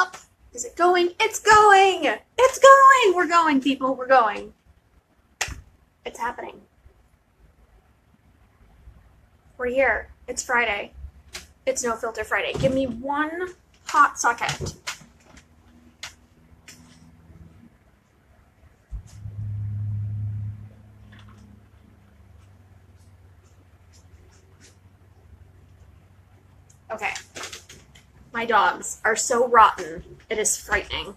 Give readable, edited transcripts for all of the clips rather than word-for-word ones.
up. Is it going? It's going! It's going! We're going, people. We're going. It's happening. We're here. It's Friday. It's No Filter Friday. Give me one hot second. Okay. My dogs are so rotten. It is frightening.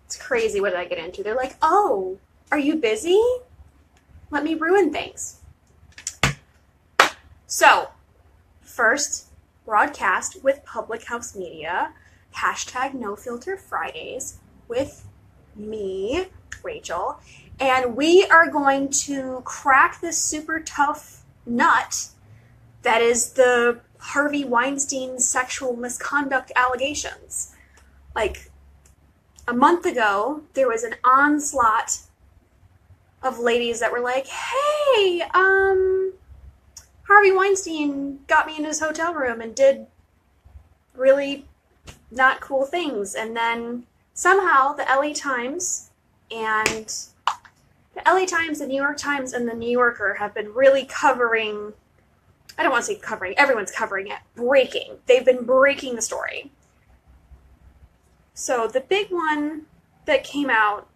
It's crazy what I get into. They're like, oh, are you busy? Let me ruin things. So, first broadcast with Public House Media, hashtag No Filter Fridays with me, Rachel, and we are going to crack this super tough nut that is the Harvey Weinstein sexual misconduct allegations. Like, a month ago, there was an onslaught of ladies that were like, hey, Harvey Weinstein got me in his hotel room and did really not cool things. And then somehow the LA Times, the New York Times, and the New Yorker have been really covering, I don't want to say covering, everyone's covering it, breaking. They've been breaking the story. So the big one that came out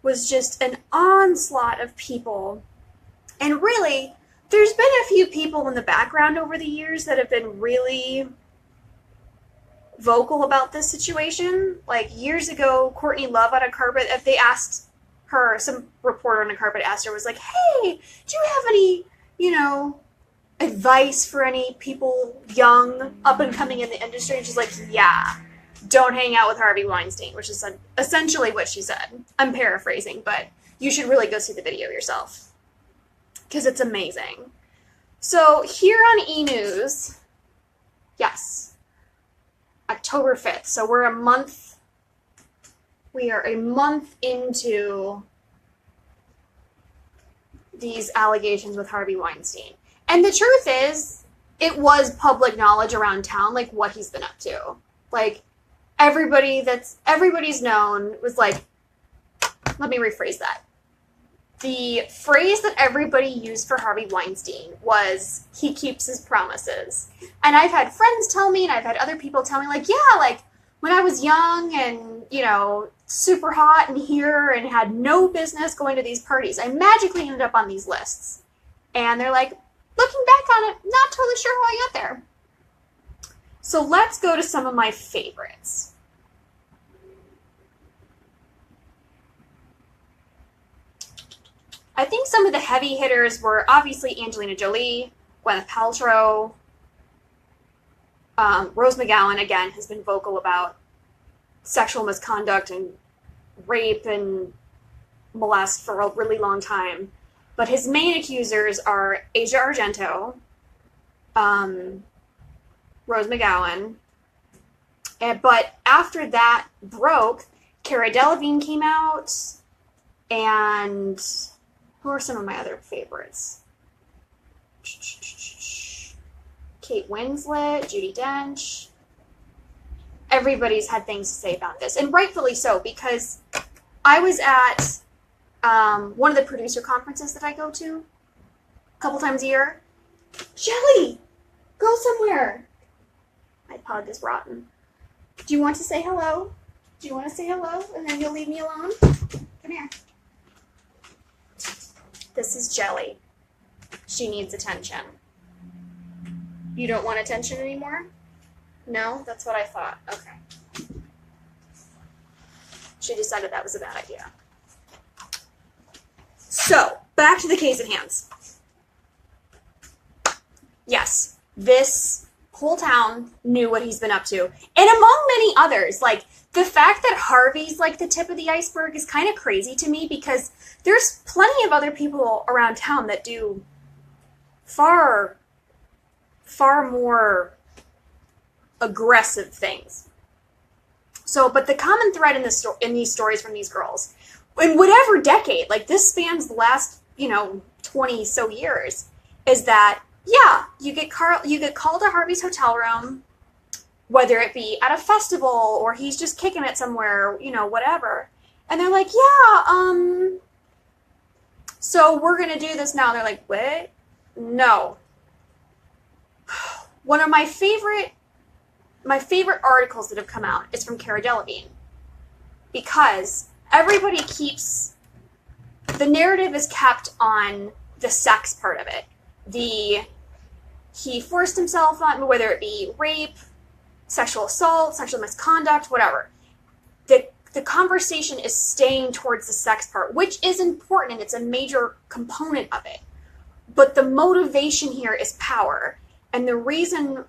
was just an onslaught of people. And really, there's been a few people in the background over the years that have been really vocal about this situation. Like years ago, Courtney Love on a carpet, if they asked her, some reporter on a carpet asked her, was like, hey, do you have any, advice for any people young, up and coming in the industry? And she's like, yeah, don't hang out with Harvey Weinstein, which is essentially what she said. I'm paraphrasing, but you should really go see the video yourself because it's amazing. So here on E! News, yes, October 5th. So we are a month into these allegations with Harvey Weinstein. And the truth is, it was public knowledge around town, like, what he's been up to. Like, everybody's known was like, let me rephrase that. The phrase that everybody used for Harvey Weinstein was, he keeps his promises. And I've had friends tell me, and I've had other people tell me, like, yeah, like, when I was young and, super hot and here and had no business going to these parties, I magically ended up on these lists. And they're like, looking back on it, not totally sure how I got there. So let's go to some of my favorites. I think some of the heavy hitters were obviously Angelina Jolie, Gwyneth Paltrow, Rose McGowan, again, has been vocal about sexual misconduct and rape and molest for a really long time. But his main accusers are Asia Argento, Rose McGowan, but after that broke, Cara Delevingne came out, and who are some of my other favorites? Kate Winslet, Judi Dench. Everybody's had things to say about this, and rightfully so, because I was at one of the producer conferences that I go to a couple times a year. Shelly, go somewhere. My pug is rotten. Do you want to say hello? Do you want to say hello and then you'll leave me alone? Come here. This is Jelly. She needs attention. You don't want attention anymore? No? That's what I thought. Okay. She decided that was a bad idea. So, back to the case at hand. Yes, this whole town knew what he's been up to. And among many others, like, the fact that Harvey's, like, the tip of the iceberg is kind of crazy to me because there's plenty of other people around town that do far more aggressive things. So, but the common thread in these stories from these girls, in whatever decade, like this spans the last, 20 so years, is that, yeah, you get called to Harvey's hotel room, whether it be at a festival or he's just kicking it somewhere, you know, whatever. And they're like, yeah, so we're going to do this now. And they're like, what? No. One of my favorite articles that have come out is from Cara Delevingne, because everybody keeps, the narrative is kept on the sex part of it. He forced himself on, whether it be rape, sexual assault, sexual misconduct, whatever. The conversation is staying towards the sex part, which is important and it's a major component of it. But the motivation here is power. And the reason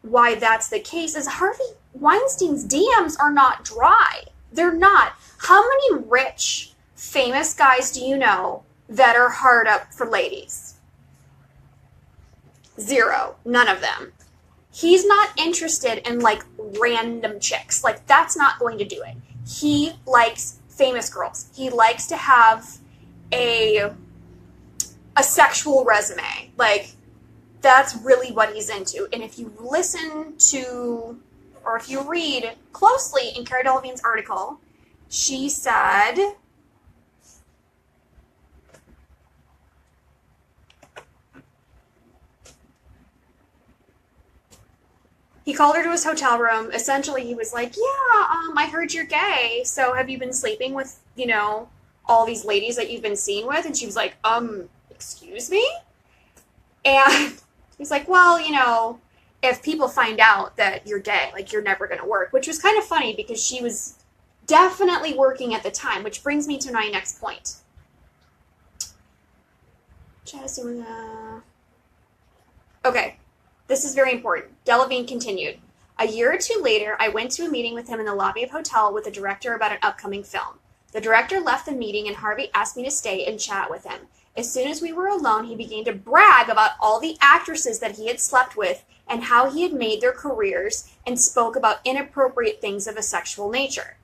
why that's the case is Harvey Weinstein's DMs are not dry. They're not. How many rich, famous guys do you know that are hard up for ladies? Zero. None of them. He's not interested in, like, random chicks. Like, that's not going to do it. He likes famous girls. He likes to have a sexual resume. Like, that's really what he's into. And if you listen to, or if you read closely in Cara Delevingne's article, she said, he called her to his hotel room. Essentially, he was like, yeah, I heard you're gay. So have you been sleeping with, you know, all these ladies that you've been seen with? And she was like, excuse me? And he's like, well, you know, if people find out that you're gay, like, you're never going to work. Which was kind of funny because she was definitely working at the time, which brings me to my next point. Okay. This is very important. Delevingne continued. A year or two later, I went to a meeting with him in the lobby of a hotel with the director about an upcoming film. The director left the meeting and Harvey asked me to stay and chat with him. As soon as we were alone, he began to brag about all the actresses that he had slept with and how he had made their careers and spoke about inappropriate things of a sexual nature.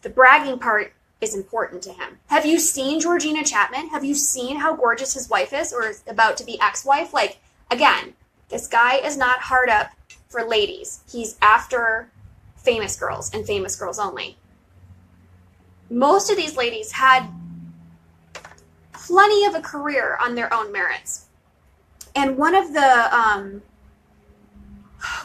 The bragging part is important to him. Have you seen Georgina Chapman? Have you seen how gorgeous his wife is, or is about to be ex-wife? Like, again, this guy is not hard up for ladies. He's after famous girls and famous girls only. Most of these ladies had plenty of a career on their own merits. And one of the,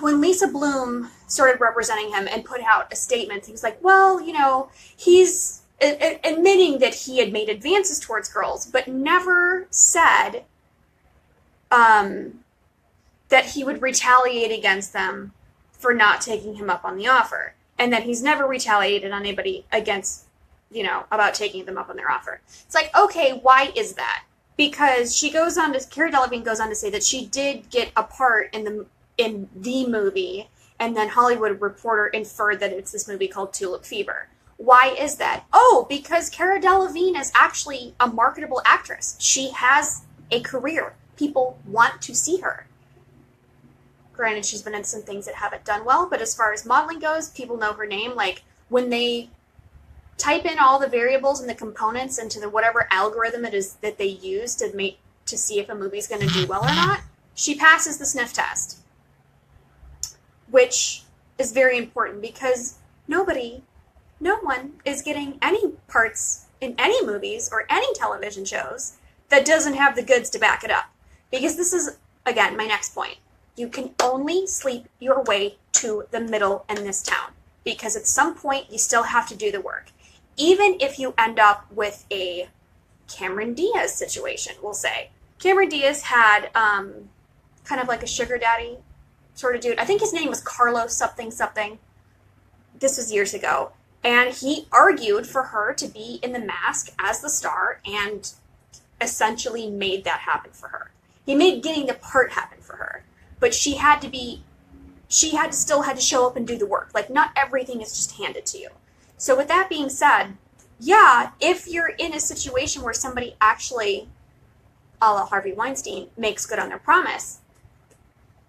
when Lisa Bloom started representing him and put out a statement, he was like, well, you know, he's admitting that he had made advances towards girls, but never said that he would retaliate against them for not taking him up on the offer. And that he's never retaliated on anybody against, you know, about taking them up on their offer. It's like, okay, why is that? Because she goes on to, Cara Delevingne goes on to say that she did get a part in the movie, and then Hollywood Reporter inferred that it's this movie called Tulip Fever. Why is that? Oh, because Cara Delevingne is actually a marketable actress. She has a career. People want to see her. Granted, she's been in some things that haven't done well, but as far as modeling goes, people know her name. Like, when they type in all the variables and the components into the whatever algorithm it is that they use to see if a movie's going to do well or not, she passes the sniff test. Which is very important because no one is getting any parts in any movies or any television shows that doesn't have the goods to back it up. Because this is, again, my next point. You can only sleep your way to the middle in this town. Because at some point, you still have to do the work. Even if you end up with a Cameron Diaz situation, we'll say. Cameron Diaz had kind of like a sugar daddy sort of dude. I think his name was Carlos something. This was years ago. And he argued for her to be in The Mask as the star and essentially made that happen for her. He made getting the part happen for her. But she still had to show up and do the work. Like, not everything is just handed to you. So with that being said, yeah, if you're in a situation where somebody actually, a la Harvey Weinstein, makes good on their promise,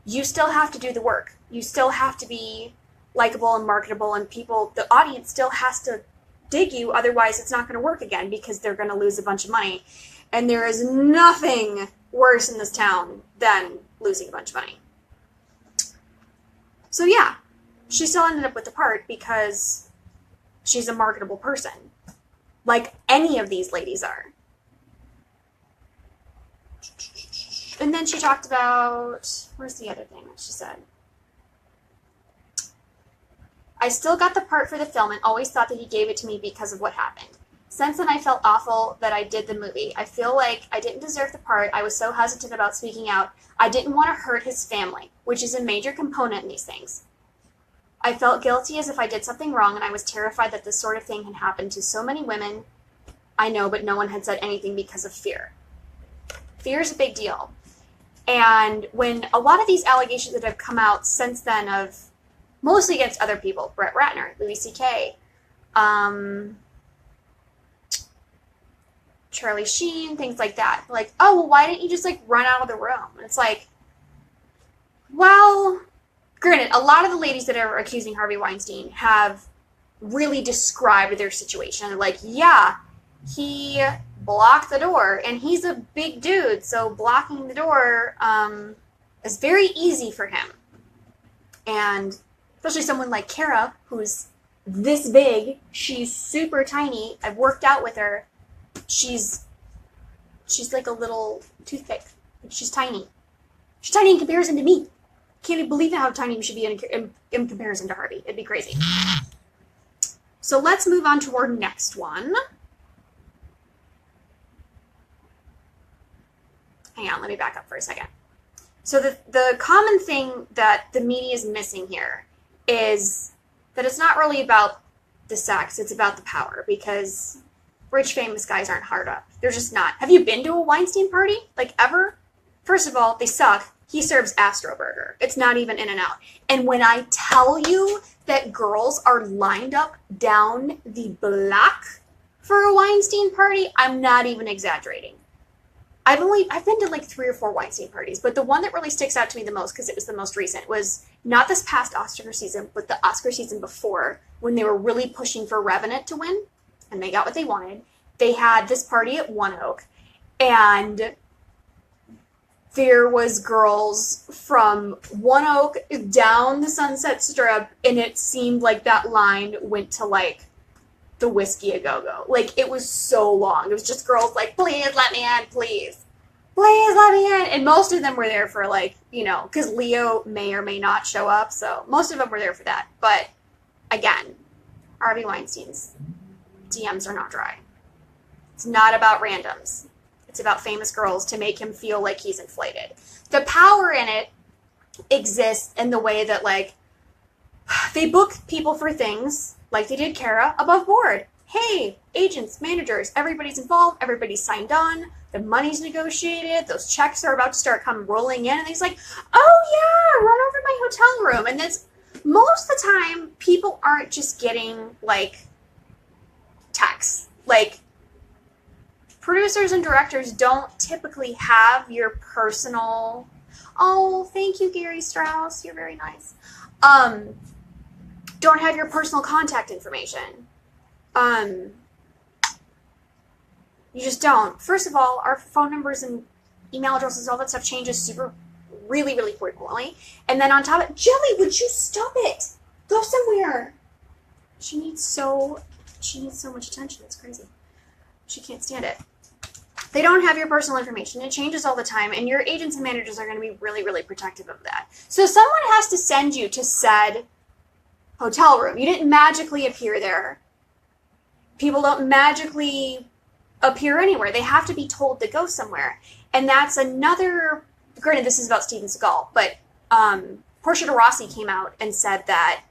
you still have to do the work. You still have to be likable and marketable, and the audience still has to dig you, otherwise it's not going to work again because they're going to lose a bunch of money. And there is nothing worse in this town than losing a bunch of money. So yeah, she still ended up with the part because she's a marketable person. Like any of these ladies are. And then she talked about, where's the other thing that she said? I still got the part for the film and always thought that he gave it to me because of what happened. Since then, I felt awful that I did the movie. I feel like I didn't deserve the part. I was so hesitant about speaking out. I didn't want to hurt his family, which is a major component in these things. I felt guilty as if I did something wrong, and I was terrified that this sort of thing had happened to so many women I know, but no one had said anything because of fear. Fear is a big deal. And when a lot of these allegations that have come out since then of mostly against other people, Brett Ratner, Louis C.K., Charlie Sheen, things like that. Like, oh, well, why didn't you just, like, run out of the room? And it's like, well, granted, a lot of the ladies that are accusing Harvey Weinstein have really described their situation. They're like, yeah, he blocked the door, and he's a big dude, so blocking the door is very easy for him. And especially someone like Kara, who's this big, she's super tiny. I've worked out with her. She's like a little toothpick. She's tiny. She's tiny in comparison to me. Can't even believe how tiny she should be in comparison to Harvey. It'd be crazy. So let's move on to our next one. Hang on, let me back up for a second. So the common thing that the media is missing here is that it's not really about the sex, it's about the power, because rich, famous guys aren't hard up. They're just not. Have you been to a Weinstein party? Like, ever? First of all, they suck. He serves Astro Burger. It's not even In-N-Out. And when I tell you that girls are lined up down the block for a Weinstein party, I'm not even exaggerating. I've been to like 3 or 4 Weinstein parties, but the one that really sticks out to me the most, because it was the most recent, was not this past Oscar season, but the Oscar season before, when they were really pushing for Revenant to win, and they got what they wanted. They had this party at One Oak, and there was girls from One Oak down the Sunset Strip, and it seemed like that line went to like the Whiskey A Go-Go. Like, it was so long. It was just girls like, please let me in, please. Please let me in. And most of them were there for, like, you know, because Leo may or may not show up, so most of them were there for that. But, again, Harvey Weinstein's DMs are not dry. It's not about randoms. It's about famous girls to make him feel like he's inflated. The power in it exists in the way that, like, they book people for things, like they did Kara, above board. Hey, agents, managers, everybody's involved, everybody's signed on, the money's negotiated, those checks are about to start rolling in, and he's like, oh yeah, run over to my hotel room. And that's, most of the time, people aren't just getting, like, texts. Like, producers and directors don't typically have your personal, oh, thank you, Gary Strauss, you're very nice. Don't have your personal contact information. You just don't. First of all, our phone numbers and email addresses, all that stuff changes really, really frequently. And then on top of it, Jelly, would you stop it? Go somewhere. She needs so much attention. It's crazy. She can't stand it. They don't have your personal information. It changes all the time, and your agents and managers are going to be really, really protective of that. So someone has to send you to said hotel room. You didn't magically appear there. People don't magically appear anywhere. They have to be told to go somewhere. And that's another, granted this is about Steven Seagal, but Portia de Rossi came out and said that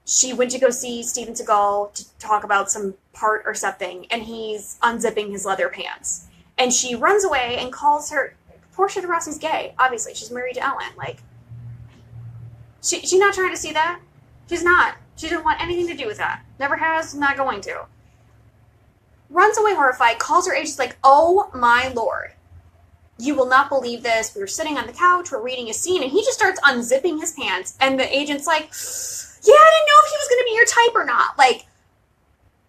she went to go see Steven Seagal to talk about some part or something, and he's unzipping his leather pants. And she runs away and calls her, Portia de Rossi's gay, obviously. She's married to Ellen. Like, she's not trying to see that. She's not. She didn't want anything to do with that. Never has, not going to. Runs away horrified, calls her agent, like, oh my lord. You will not believe this. We were sitting on the couch, we're reading a scene, and he just starts unzipping his pants. And the agent's like, yeah, I didn't know if he was going to be your type or not. Like,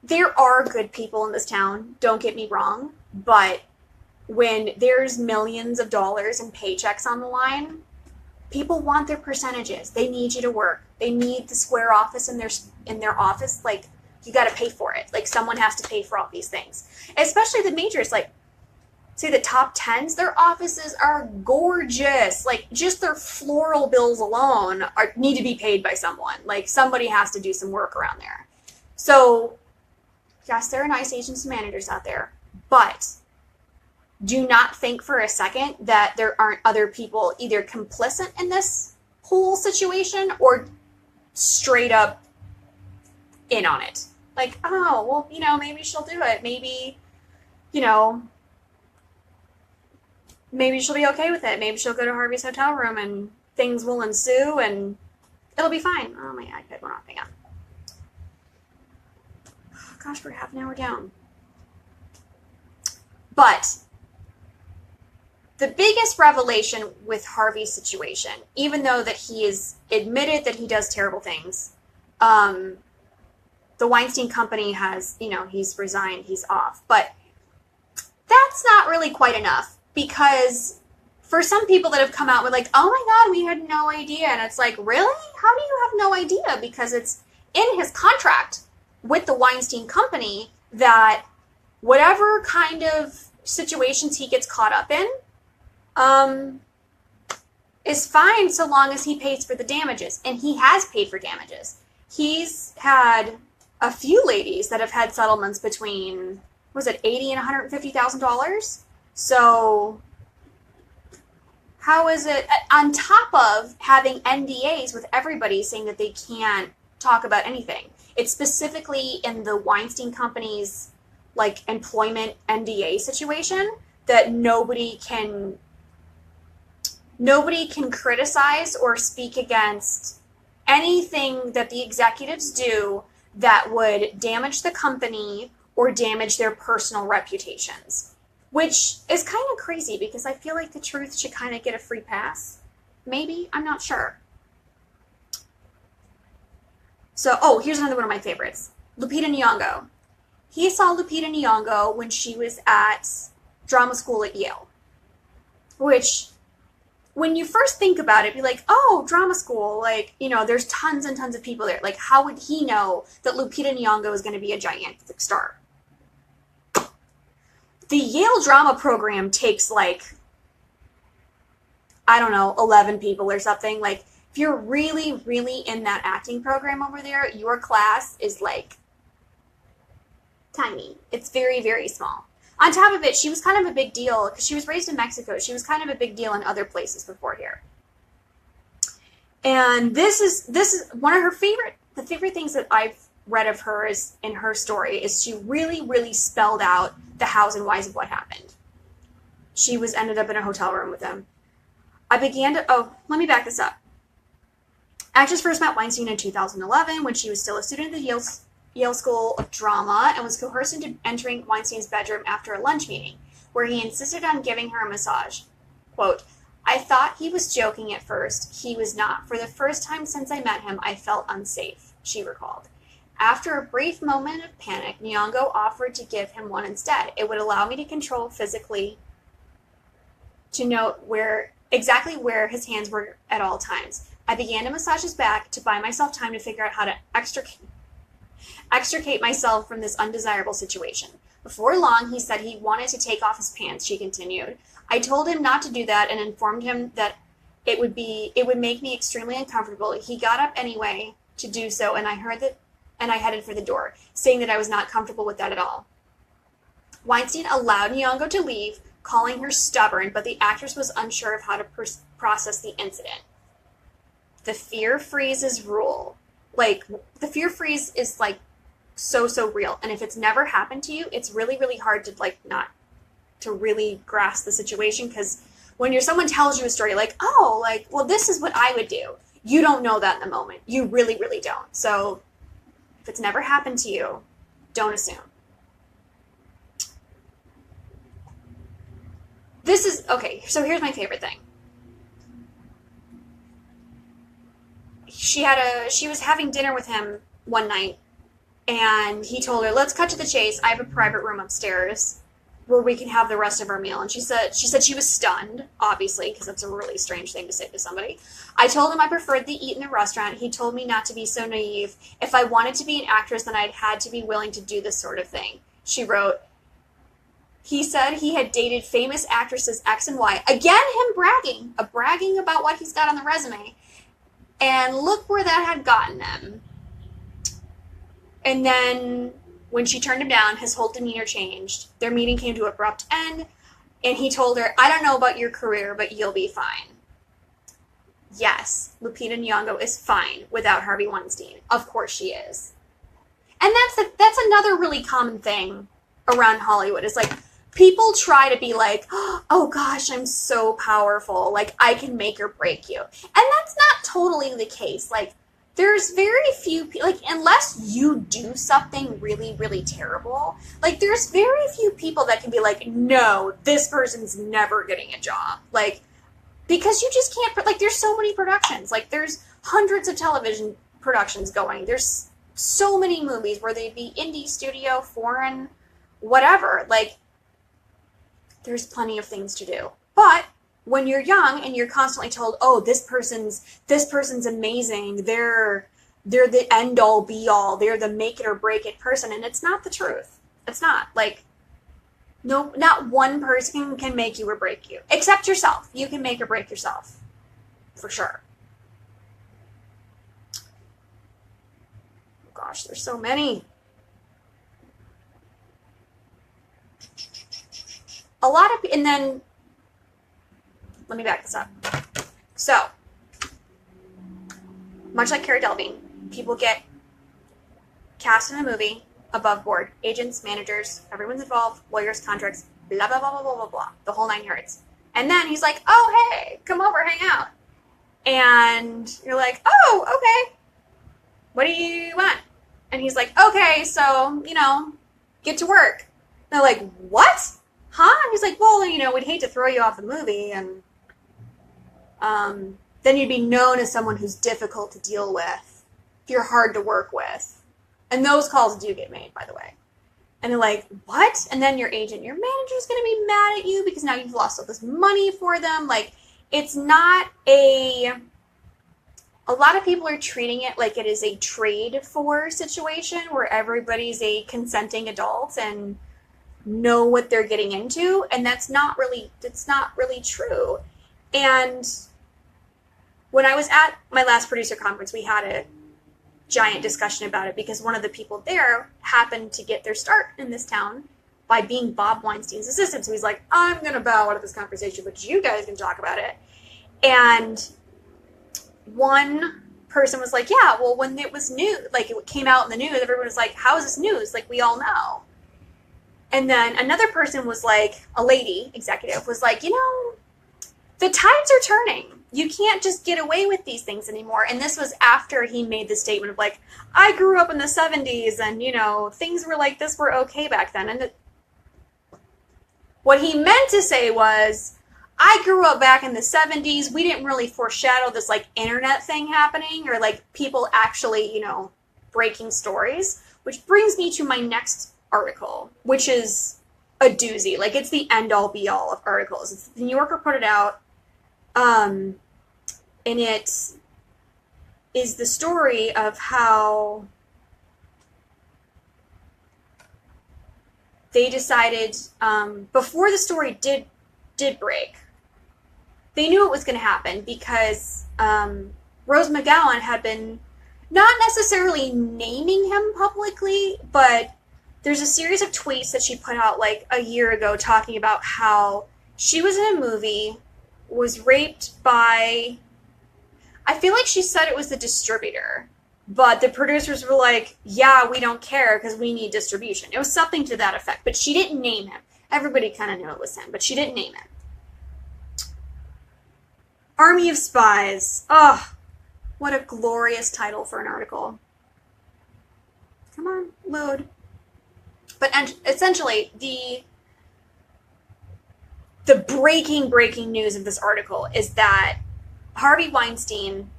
there are good people in this town, don't get me wrong, but when there's millions of dollars in paychecks on the line, People want their percentages. They need you to work. They need the square office in their office. Like, you got to pay for it. Like, someone has to pay for all these things. Especially the majors. Like, say the top 10s, their offices are gorgeous. Like, just their floral bills alone need to be paid by someone. Like, somebody has to do some work around there. So, yes, there are nice agents and managers out there, but do not think for a second that there aren't other people either complicit in this whole situation or straight up in on it. Like, oh, well, you know, maybe she'll do it. Maybe, you know, maybe she'll be okay with it. Maybe she'll go to Harvey's hotel room and things will ensue and it'll be fine. Oh, my iPad went off. Hang on. Oh, gosh, we're half an hour down. But the biggest revelation with Harvey's situation, even though that he has admitted that he does terrible things, the Weinstein Company has, you know, he's resigned, he's off. But that's not really quite enough, because for some people that have come out with like, oh my God, we had no idea. And it's like, really? How do you have no idea? Because it's in his contract with the Weinstein Company that whatever kind of situations he gets caught up in, is fine so long as he pays for the damages. And he has paid for damages. He's had a few ladies that have had settlements between, was it $80,000 and $150,000? So how is it, on top of having NDAs with everybody saying that they can't talk about anything? It's specifically in the Weinstein Company's like employment NDA situation that nobody can criticize or speak against anything that the executives do that would damage the company or damage their personal reputations, which is kind of crazy because I feel like the truth should kind of get a free pass. Maybe, I'm not sure. So, oh, here's another one of my favorites. Lupita Nyong'o. He saw Lupita Nyong'o when she was at drama school at Yale, which, when you first think about it, be like, oh, drama school, like, you know, there's tons and tons of people there. Like, how would he know that Lupita Nyong'o is going to be a gigantic star? The Yale drama program takes, like, I don't know, 11 people or something. Like, if you're really, really in that acting program over there, your class is, like, tiny. It's very, very small. On top of it, she was kind of a big deal because she was raised in Mexico. She was kind of a big deal in other places before here. And this is one of her favorite things that I've read of her is in her story is she really, really spelled out the hows and whys of what happened. She ended up in a hotel room with them. Let me back this up. Actress first met Weinstein in 2011 when she was still a student at the Yale School of Drama and was coerced into entering Weinstein's bedroom after a lunch meeting, where he insisted on giving her a massage. Quote, I thought he was joking at first. He was not. For the first time since I met him, I felt unsafe, she recalled. After a brief moment of panic, Nyong'o offered to give him one instead. It would allow me to control physically, to note exactly where his hands were at all times. I began to massage his back to buy myself time to figure out how to extricate myself from this undesirable situation. Before long, he said he wanted to take off his pants, she continued. I told him not to do that and informed him that it would make me extremely uncomfortable. He got up anyway to do so, and I headed for the door, saying that I was not comfortable with that at all. Weinstein allowed Nyong'o to leave, calling her stubborn, but the actress was unsure of how to process the incident. The fear freezes rule. Like, the fear freeze is, like, so real. And if it's never happened to you, it's really, really hard to, like, not to really grasp the situation. Because when someone tells you a story, like, oh, like, well, this is what I would do. You don't know that in the moment. You really, really don't. So if it's never happened to you, don't assume. So here's my favorite thing. She was having dinner with him one night, and he told her, let's cut to the chase. I have a private room upstairs. where we can have the rest of our meal. And she said she was stunned, obviously, because that's a really strange thing to say to somebody. I told him I preferred to eat in the restaurant. He told me not to be so naive. If I wanted to be an actress, then I'd had to be willing to do this sort of thing. She wrote, he said he had dated famous actresses X and Y. Again, him bragging about what he's got on the resume. And look where that had gotten them. And then when she turned him down, his whole demeanor changed. Their meeting came to an abrupt end, and he told her, I don't know about your career, but you'll be fine. Yes, Lupita Nyong'o is fine without Harvey Weinstein. Of course she is. And that's another really common thing around Hollywood. It's like, people try to be like, oh gosh, I'm so powerful. Like, I can make or break you. And that's not totally the case. Like, there's very few people, like, unless you do something really, really terrible, like, there's very few people that can be like, no, this person's never getting a job. Like, because you just can't, like, there's so many productions. Like, there's hundreds of television productions going. There's so many movies where they'd be indie, studio, foreign, whatever. Like, there's plenty of things to do. But when you're young and you're constantly told, oh, this person's amazing, they're the end all be all, they're the make it or break it person, and it's not the truth. It's not. Like, no, not one person can make you or break you. Except yourself. You can make or break yourself. For sure. Gosh, there's so many. A lot of, and then, let me back this up. So, much like Cara Delevingne, people get cast in a movie above board. Agents, managers, everyone's involved, lawyers, contracts, blah, blah, blah, blah, blah, blah, blah. The whole 9 yards. And then he's like, oh, hey, come over, hang out. And you're like, oh, okay. What do you want? And he's like, okay, so, get to work. And they're like, what? Huh? And he's like, well, we'd hate to throw you off the movie, and then you'd be known as someone who's difficult to deal with, if you're hard to work with. And those calls do get made, by the way. And they're like, what? And then your agent, your manager's going to be mad at you because now you've lost all this money for them. Like, it's not a lot of people are treating it like it is a trade for situation where everybody's a consenting adult and know what they're getting into. And that's not really true. And when I was at my last producer conference, we had a giant discussion about it because one of the people there happened to get their start in this town by being Bob Weinstein's assistant. So he's like, I'm going to bow out of this conversation, but you guys can talk about it. And one person was like, yeah, well, when it was new, like it came out in the news, everyone was like, how is this news? Like, we all know. And then another person was like, a lady executive was like, the tides are turning. You can't just get away with these things anymore. And this was after he made the statement of like, I grew up in the 70s and, things were like this were okay back then. And what he meant to say was, I grew up back in the 70s. We didn't really foreshadow this like internet thing happening or like people actually, breaking stories, which brings me to my next article, which is a doozy. Like, it's the end all be all of articles. It's, the New Yorker put it out. And it is the story of how they decided, before the story did break, they knew it was going to happen because Rose McGowan had been not necessarily naming him publicly, but there's a series of tweets that she put out like a year ago talking about how she was in a movie, was raped by, I feel like she said it was the distributor, but the producers were like, yeah, we don't care because we need distribution. It was something to that effect, but she didn't name him. Everybody kind of knew it was him, but she didn't name him. Army of Spies. Oh, what a glorious title for an article. Come on, load. But essentially, the breaking news of this article is that Harvey Weinstein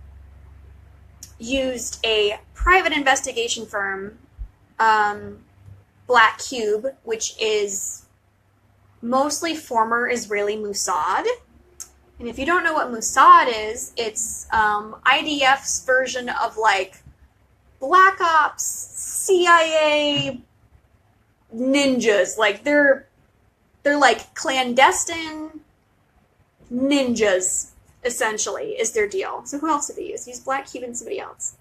used a private investigation firm, Black Cube, which is mostly former Israeli Mossad. And if you don't know what Mossad is, it's IDF's version of like Black Ops, CIA ninjas. Like they're like clandestine ninjas, essentially, is their deal. So who else did they use? They used Black Cube and somebody else.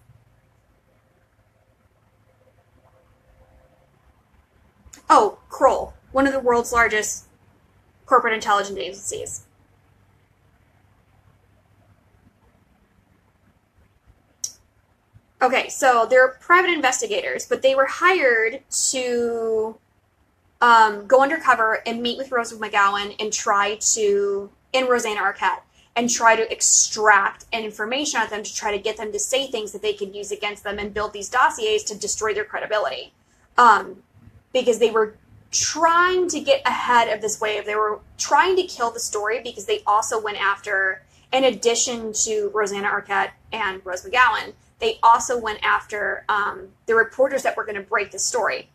Oh, Kroll, one of the world's largest corporate intelligence agencies. Okay, so they're private investigators, but they were hired to go undercover and meet with Rose McGowan and and Rosanna Arquette, and try to extract information out of them to try to get them to say things that they could use against them and build these dossiers to destroy their credibility. Because they were trying to get ahead of this wave. They were trying to kill the story because they also went after, in addition to Rosanna Arquette and Rose McGowan, they also went after the reporters that were going to break the story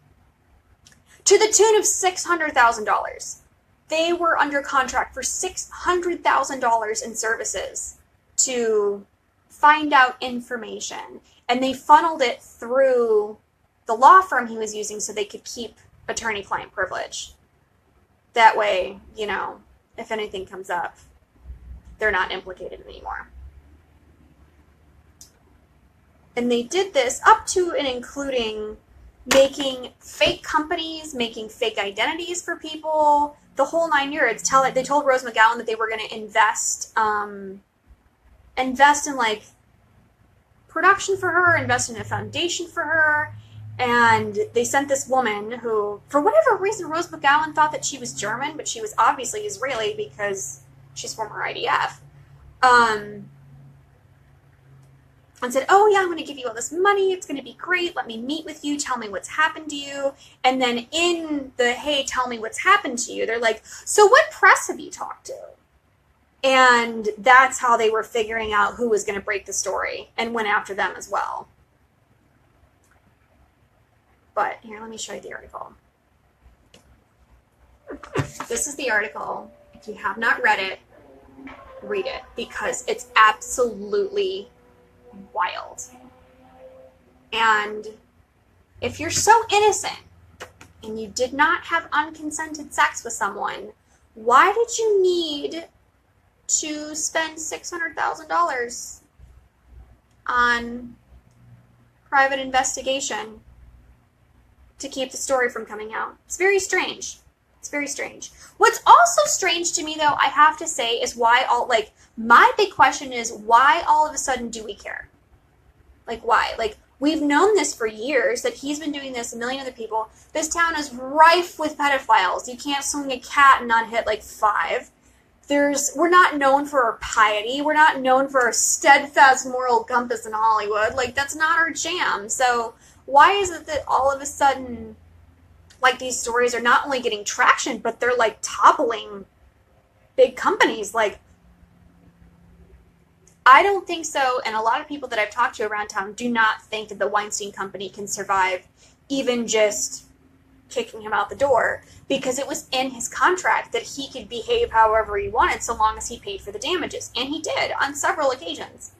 to the tune of $600,000. They were under contract for $600,000 in services to find out information, and they funneled it through the law firm he was using so they could keep attorney-client privilege. That way, if anything comes up, they're not implicated anymore. And they did this up to and including making fake companies, making fake identities for people, the whole 9 yards. They told Rose McGowan that they were going to invest in like production for her, invest in a foundation for her, and they sent this woman who, for whatever reason, Rose McGowan thought that she was German, but she was obviously Israeli because she's former IDF. And said, oh yeah, I'm going to give you all this money. It's going to be great. Let me meet with you. Tell me what's happened to you. And then in the, hey, tell me what's happened to you, they're like, so what press have you talked to? And that's how they were figuring out who was going to break the story and went after them as well. But here, let me show you the article. This is the article. If you have not read it, read it, because it's absolutely wild. And if you're so innocent and you did not have unconsented sex with someone, why did you need to spend $600,000 on private investigation to keep the story from coming out? It's very strange. It's very strange. What's also strange to me, though, I have to say, is my big question is, why all of a sudden do we care? Like, why? Like, we've known this for years, that he's been doing this, a million other people. This town is rife with pedophiles. You can't swing a cat and not hit, 5. We're not known for our piety. We're not known for our steadfast moral compass in Hollywood. That's not our jam. So why is it that all of a sudden, these stories are not only getting traction, but they're, toppling big companies? I don't think so, and a lot of people that I've talked to around town do not think that the Weinstein Company can survive even just kicking him out the door, because it was in his contract that he could behave however he wanted so long as he paid for the damages, and he did on several occasions.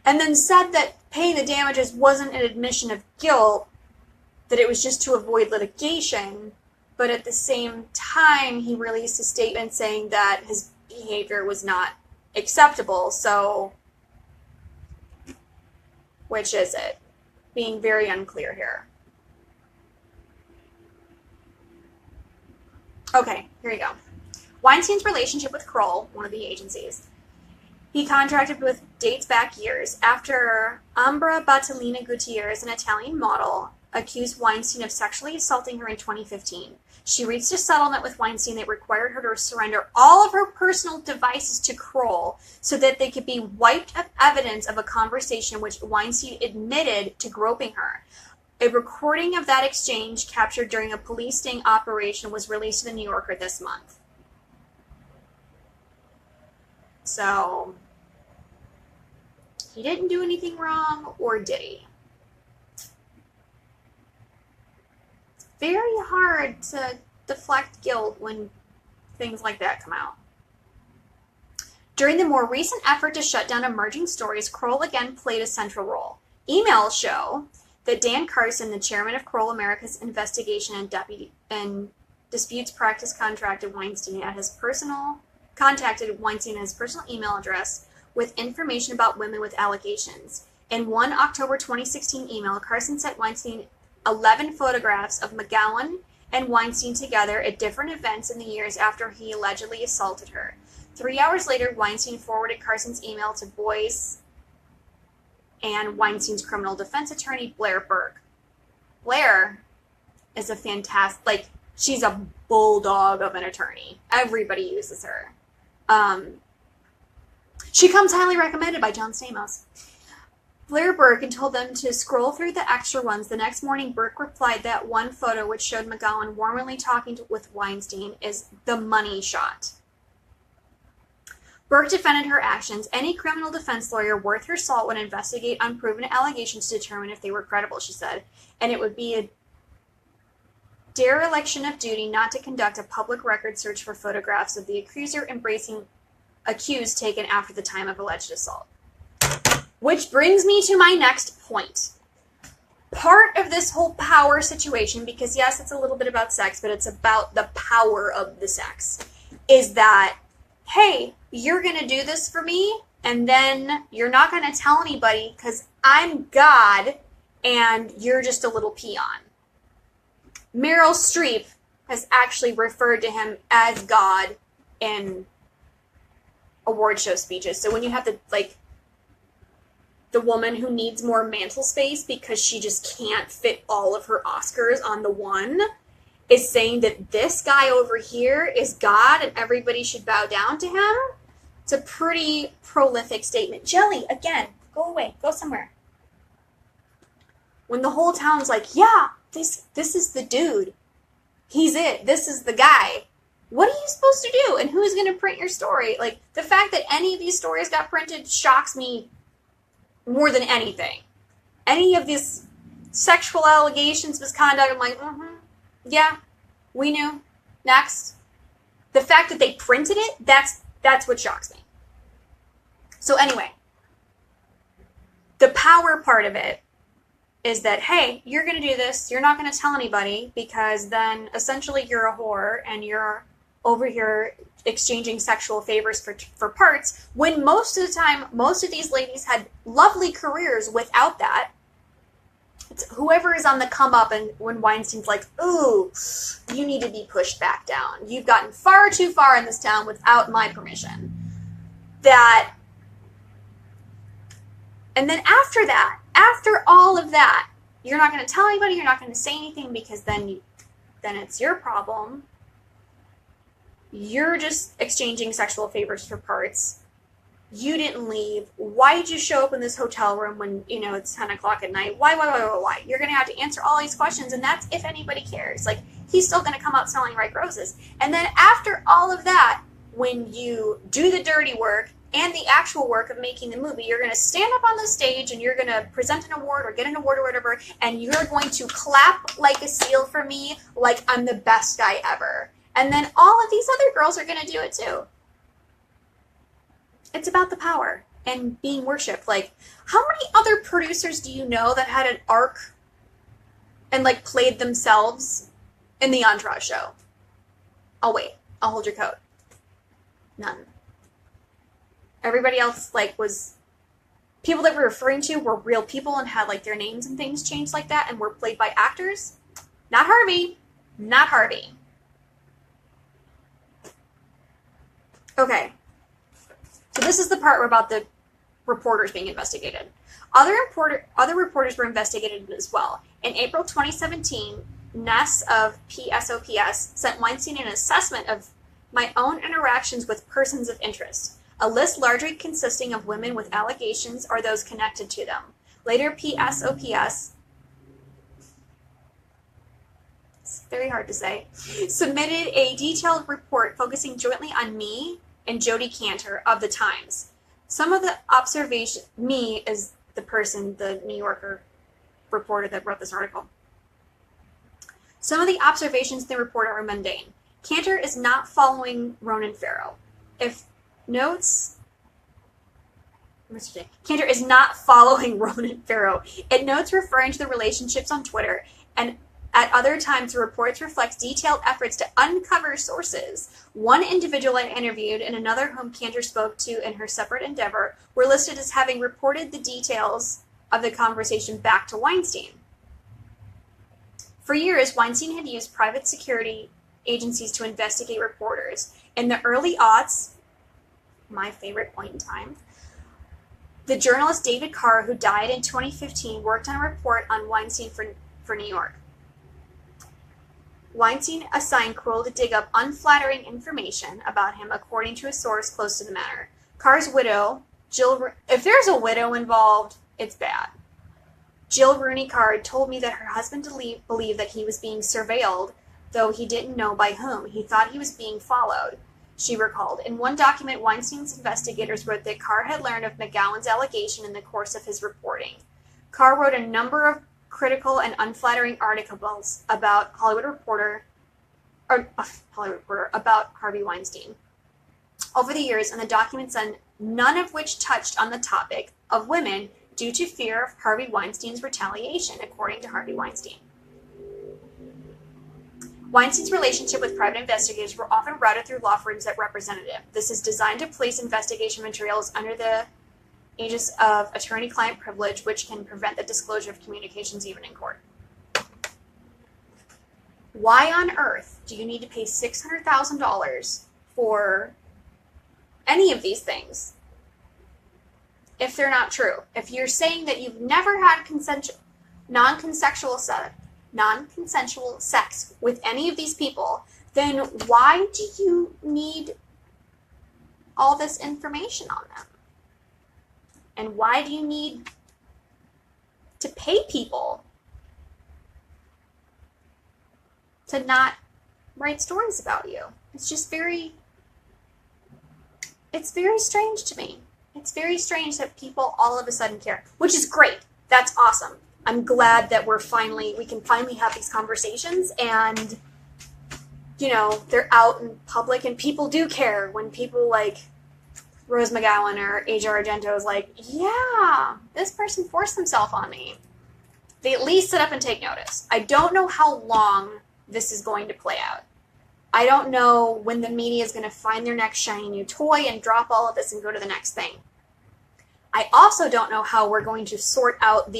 And then said that paying the damages wasn't an admission of guilt, that it was just to avoid litigation, but at the same time he released a statement saying that his behavior was not acceptable. So which is it? Being very unclear here. Okay, here you go. Weinstein's relationship with Kroll, one of the agencies, he contracted with, dates back years after Ambra Battaglia Gutierrez, an Italian model, accused Weinstein of sexually assaulting her in 2015. She reached a settlement with Weinstein that required her to surrender all of her personal devices to Kroll so that they could be wiped of evidence of a conversation in which Weinstein admitted to groping her. A recording of that exchange, captured during a police sting operation, was released in the New Yorker this month. So, he didn't do anything wrong, or did he? It's very hard to deflect guilt when things like that come out. During the more recent effort to shut down emerging stories, Kroll again played a central role. Emails show that Dan Carson, the chairman of Kroll America's investigation and disputes practice, contacted Weinstein at his personal email address with information about women with allegations. In one October 2016 email, Carson sent Weinstein 11 photographs of McGowan and Weinstein together at different events in the years after he allegedly assaulted her. 3 hours later, Weinstein forwarded Carson's email to Boyce and Weinstein's criminal defense attorney, Blair Burke. Blair is a fantastic, she's a bulldog of an attorney. Everybody uses her. She comes highly recommended by John Stamos. Blair Burke and told them to scroll through the extra ones. The next morning, Burke replied that one photo which showed McGowan warmly talking with Weinstein is the money shot. Burke defended her actions. Any criminal defense lawyer worth her salt would investigate unproven allegations to determine if they were credible, she said, and it would be a dereliction of duty not to conduct a public record search for photographs of the accuser embracing accused taken after the time of alleged assault. Which brings me to my next point. Part of this whole power situation, because yes, it's a little bit about sex, but it's about the power of the sex, is that, hey, you're going to do this for me, and then you're not going to tell anybody because I'm God and you're just a little peon. Meryl Streep has actually referred to him as God in award show speeches. So when you have the woman who needs more mantle space because she just can't fit all of her Oscars on the one, is saying that this guy over here is God and everybody should bow down to him. It's a pretty prolific statement. Jelly, again, go away, go somewhere. When the whole town's like, yeah, this is the dude. He's it. This is the guy. What are you supposed to do? And who's going to print your story? Like, the fact that any of these stories got printed shocks me more than anything. Any of these sexual allegations, misconduct, I'm like, yeah, we knew. Next. The fact that they printed it, that's what shocks me. So anyway, the power part of it is that, hey, you're going to do this. You're not going to tell anybody because then essentially you're a whore and you're over here exchanging sexual favors for parts, when most of the time, most of these ladies had lovely careers without that. It's whoever is on the come up, and when Weinstein's like, ooh, you need to be pushed back down. You've gotten far too far in this town without my permission. And then after that, after all of that, you're not going to tell anybody, you're not going to say anything because then it's your problem. You're just exchanging sexual favors for parts. You didn't leave. Why did you show up in this hotel room when, it's 10 o'clock at night? Why? You're going to have to answer all these questions, and that's if anybody cares. Like, he's still going to come out smelling like roses. And then after all of that, when you do the dirty work and the actual work of making the movie, you're going to stand up on the stage and you're going to present an award or get an award or whatever, and you're going to clap like a seal for me like I'm the best guy ever. And then all of these other girls are going to do it too. It's about the power and being worshipped. Like, how many other producers do you know that had an arc and played themselves in the Entourage show? I'll wait. I'll hold your coat. None. Everybody else was people that we're referring to were real people and had their names and things changed like that and were played by actors. Not Harvey. Not Harvey. Okay. So this is the part about the reporters being investigated. Other reporters were investigated as well. In April 2017, Ness of PSOPS sent Weinstein an assessment of my own interactions with persons of interest, a list largely consisting of women with allegations or those connected to them. Later, PSOPS, it's very hard to say, submitted a detailed report focusing jointly on me and Jodi Kantor of the Times. Some of the observation, me is the person, the New Yorker reporter that wrote this article. Some of the observations in the report are mundane. Cantor is not following Ronan Farrow. Cantor is not following Ronan Farrow. It notes referring to the relationships on Twitter, and at other times the reports reflect detailed efforts to uncover sources. One individual I interviewed and another whom Cantor spoke to in her separate endeavor were listed as having reported the details of the conversation back to Weinstein. For years, Weinstein had used private security agencies to investigate reporters. In the early aughts, my favorite point in time, the journalist David Carr, who died in 2015, worked on a report on Weinstein for New York. Weinstein assigned Kroll to dig up unflattering information about him, according to a source close to the matter. Carr's widow, Jill, if there's a widow involved, it's bad. Jill Rooney Carr told me that her husband believed that he was being surveilled, though he didn't know by whom. He thought he was being followed, she recalled. In one document, Weinstein's investigators wrote that Carr had learned of McGowan's allegation in the course of his reporting. Carr wrote a number of critical and unflattering articles about Hollywood Reporter about Harvey Weinstein over the years, and the documents on none of which touched on the topic of women due to fear of Harvey Weinstein's retaliation, according to Harvey Weinstein. Weinstein's relationship with private investigators were often routed through law firms that represented him. This is designed to place investigation materials under the aegis of attorney-client privilege, which can prevent the disclosure of communications even in court. Why on earth do you need to pay $600,000 for any of these things if they're not true? If you're saying that you've never had non-consensual sex with any of these people, then why do you need all this information on them? And why do you need to pay people to not write stories about you? It's just it's very strange to me. It's very strange that people all of a sudden care, which is great. That's awesome. I'm glad that we can finally have these conversations, and, they're out in public, and people do care when people like Rose McGowan or Asia Argento is like, yeah, this person forced themselves on me. They at least sit up and take notice. I don't know how long this is going to play out. I don't know when the media is going to find their next shiny new toy and drop all of this and go to the next thing. I also don't know how we're going to sort out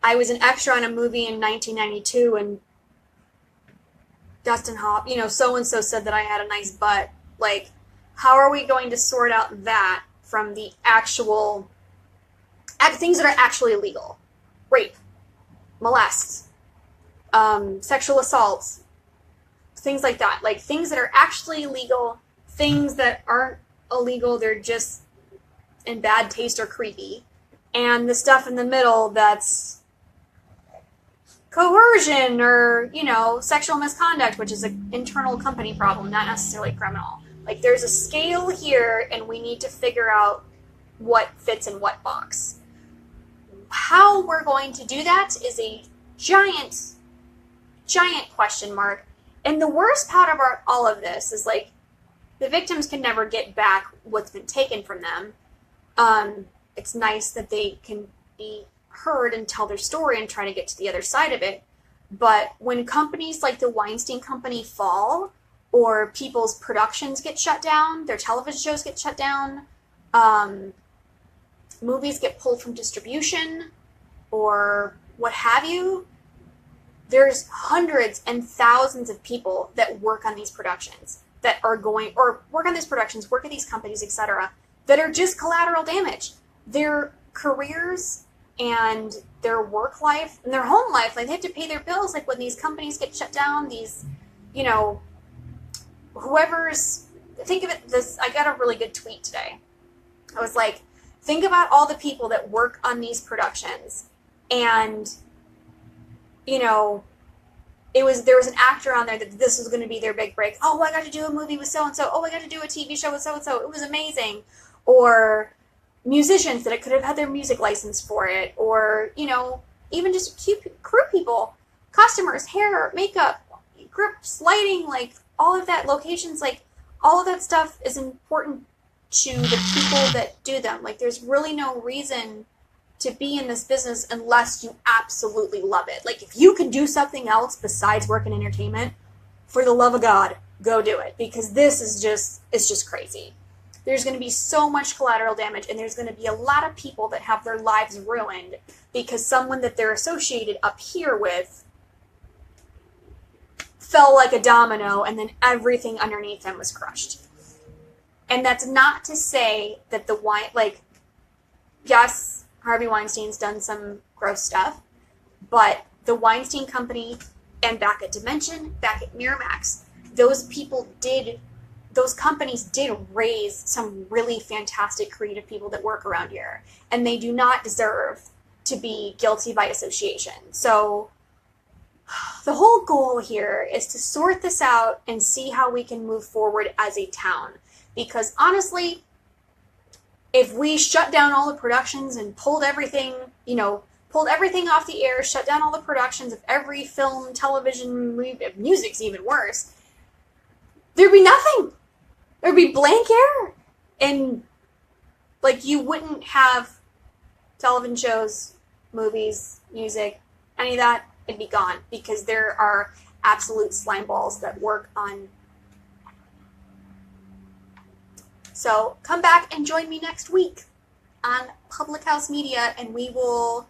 I was an extra on a movie in 1992 and Dustin Hoffman, so-and-so said that I had a nice butt. Like, how are we going to sort out that from the actual things that are actually illegal? Rape, molest, sexual assaults, things like that. Like, things that are actually illegal, things that aren't illegal, they're just in bad taste or creepy. And the stuff in the middle that's coercion or, sexual misconduct, which is an internal company problem, not necessarily criminal. Like, there's a scale here, and we need to figure out what fits in what box. How we're going to do that is a giant, giant question mark. And the worst part about all of this is, like, the victims can never get back what's been taken from them. It's nice that they can be heard and tell their story and try to get to the other side of it. But when companies like the Weinstein Company fall, or people's productions get shut down, their television shows get shut down, movies get pulled from distribution, or what have you, there's hundreds and thousands of people that work on these productions, work at these companies, etc., that are just collateral damage. Their careers and their work life and their home life, like, they have to pay their bills. Like, when these companies get shut down, these, think of it this, I got a really good tweet today. I was like, think about all the people that work on these productions, and, there was an actor on there that this was going to be their big break. Oh, I got to do a movie with so-and-so. Oh, I got to do a TV show with so-and-so. It was amazing. Or musicians that could have had their music license for it, or, even just crew people customers, hair, makeup, grips, lighting, like all of that, locations, like all of that stuff is important to the people that do them. Like there's really no reason to be in this business unless you absolutely love it. Like if you can do something else besides work in entertainment, for the love of God, go do it, because this is just, it's just crazy. There's going to be so much collateral damage, and there's going to be a lot of people that have their lives ruined because someone that they're associated up here with fell like a domino, and then everything underneath them was crushed. And that's not to say that yes, Harvey Weinstein's done some gross stuff, but the Weinstein Company and back at Dimension, back at Miramax, those companies did raise some really fantastic creative people that work around here, and they do not deserve to be guilty by association. So the whole goal here is to sort this out and see how we can move forward as a town. Because honestly, if we shut down all the productions and pulled everything off the air, shut down all the productions of every film, television, music's even worse, there'd be nothing. There'd be blank air. And like you wouldn't have television shows, movies, music, any of that. It'd be gone, because there are absolute slime balls that work on. So come back and join me next week on Public House Media, and we will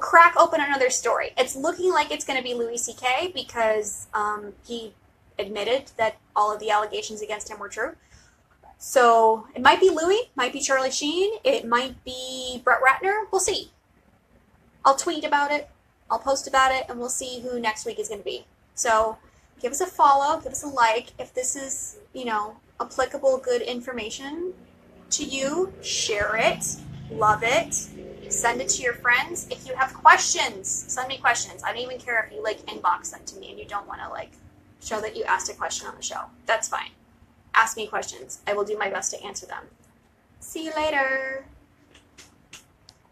crack open another story. It's looking like it's going to be Louis C.K. because he admitted that all of the allegations against him were true. So it might be Louis, might be Charlie Sheen, it might be Brett Ratner. We'll see. I'll tweet about it. I'll post about it, and we'll see who next week is going to be. So give us a follow, give us a like. If this is, applicable, good information to you, share it, love it, send it to your friends. If you have questions, send me questions. I don't even care if you inbox them to me and you don't want to show that you asked a question on the show. That's fine. Ask me questions. I will do my best to answer them. See you later.